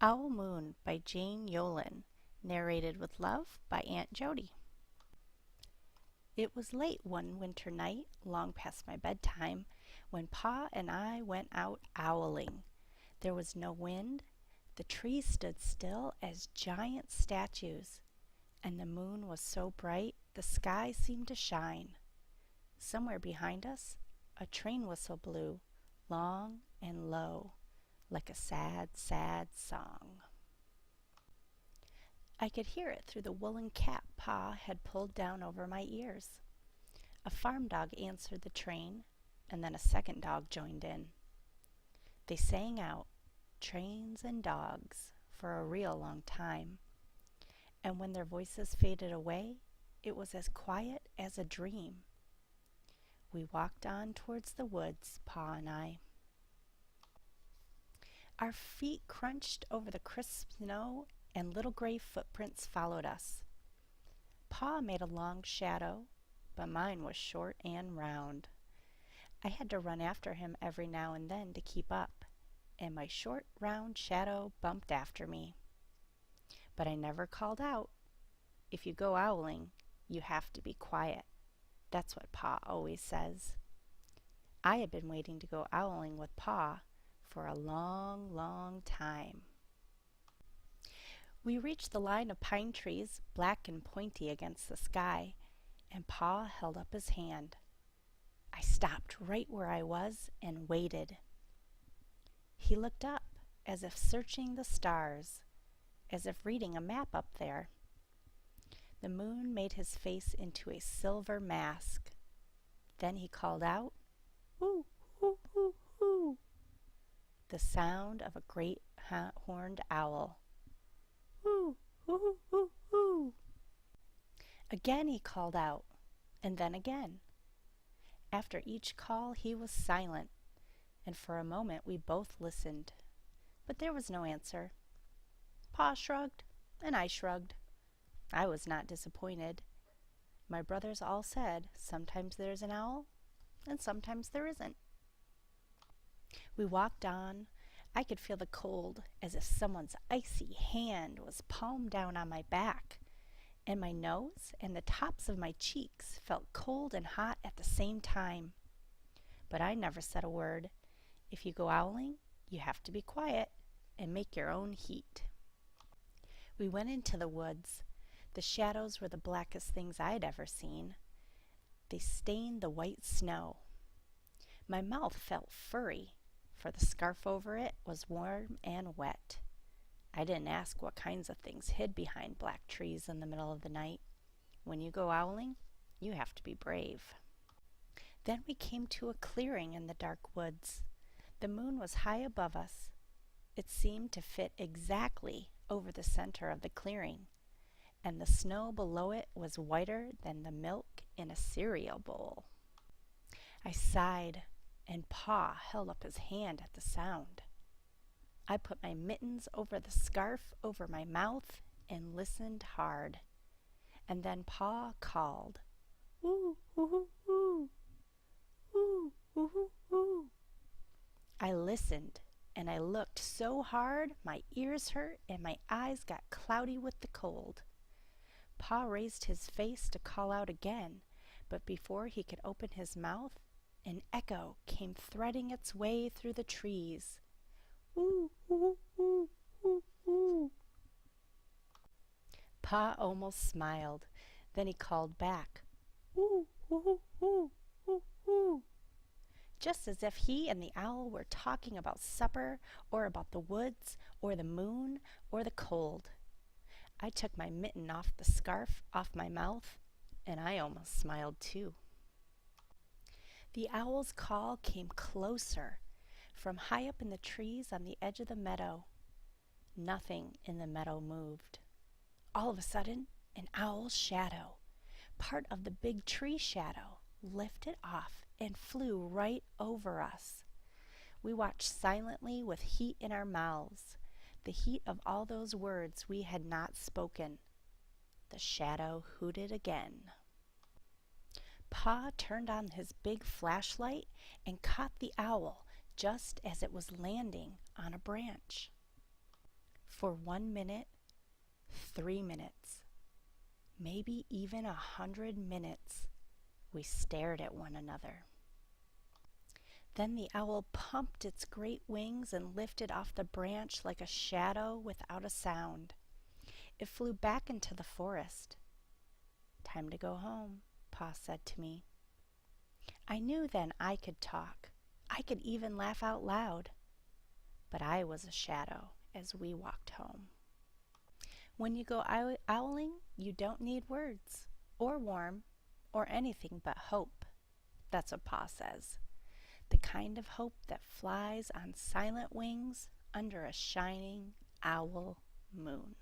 Owl Moon by Jane Yolen, narrated with love by Aunt Jody. It was late one winter night, long past my bedtime, when Pa and I went out owling. There was no wind, the trees stood still as giant statues, and the moon was so bright the sky seemed to shine. Somewhere behind us, a train whistle blew, long and low, like a sad, sad song. I could hear it through the woolen cap Pa had pulled down over my ears. A farm dog answered the train, and then a second dog joined in. They sang out, "Trains and dogs," for a real long time, and when their voices faded away, it was as quiet as a dream. We walked on towards the woods, Pa and I. Our feet crunched over the crisp snow, and little gray footprints followed us. Pa made a long shadow, but mine was short and round. I had to run after him every now and then to keep up, and my short, round shadow bumped after me. But I never called out. If you go owling, you have to be quiet. That's what Pa always says. I had been waiting to go owling with Pa for a long, long time. We reached the line of pine trees, black and pointy against the sky, and Pa held up his hand. I stopped right where I was and waited. He looked up, as if searching the stars, as if reading a map up there. The moon made his face into a silver mask. Then he called out, "Hoo, hoo, hoo, hoo," the sound of a great horned owl. "Hoo, hoo, hoo, hoo." Again he called out, and then again. After each call he was silent, and for a moment we both listened. But there was no answer. Pa shrugged, and I shrugged. I was not disappointed. My brothers all said, sometimes there's an owl, and sometimes there isn't. We walked on. I could feel the cold, as if someone's icy hand was palmed down on my back, and my nose and the tops of my cheeks felt cold and hot at the same time. But I never said a word. If you go owling, you have to be quiet and make your own heat. We went into the woods. The shadows were the blackest things I'd ever seen. They stained the white snow. My mouth felt furry, for the scarf over it was warm and wet. I didn't ask what kinds of things hid behind black trees in the middle of the night. When you go owling, you have to be brave. Then we came to a clearing in the dark woods. The moon was high above us. It seemed to fit exactly over the center of the clearing, and the snow below it was whiter than the milk in a cereal bowl. I sighed, and Pa held up his hand at the sound. I put my mittens over the scarf over my mouth and listened hard. And then Pa called, "Woo, woo, woo, woo, woo, woo, woo." I listened, and I looked so hard my ears hurt and my eyes got cloudy with the cold. Pa raised his face to call out again, but before he could open his mouth, an echo came threading its way through the trees. "Woo, woo, woo, woo, woo." Pa almost smiled. Then he called back, "Woo, woo, woo, woo, woo," just as if he and the owl were talking about supper or about the woods or the moon or the cold. I took my mitten off the scarf off my mouth, and I almost smiled too. The owl's call came closer, from high up in the trees on the edge of the meadow. Nothing in the meadow moved. All of a sudden, an owl's shadow, part of the big tree shadow, lifted off and flew right over us. We watched silently with heat in our mouths, the heat of all those words we had not spoken. The shadow hooted again. Pa turned on his big flashlight and caught the owl just as it was landing on a branch. For 1 minute, 3 minutes, maybe even 100 minutes, we stared at one another. Then the owl pumped its great wings and lifted off the branch like a shadow without a sound. It flew back into the forest. "Time to go home," Pa said to me. I knew then I could talk. I could even laugh out loud. But I was a shadow as we walked home. When you go owling, you don't need words, or warm, or anything but hope. That's what Pa says. The kind of hope that flies on silent wings under a shining owl moon.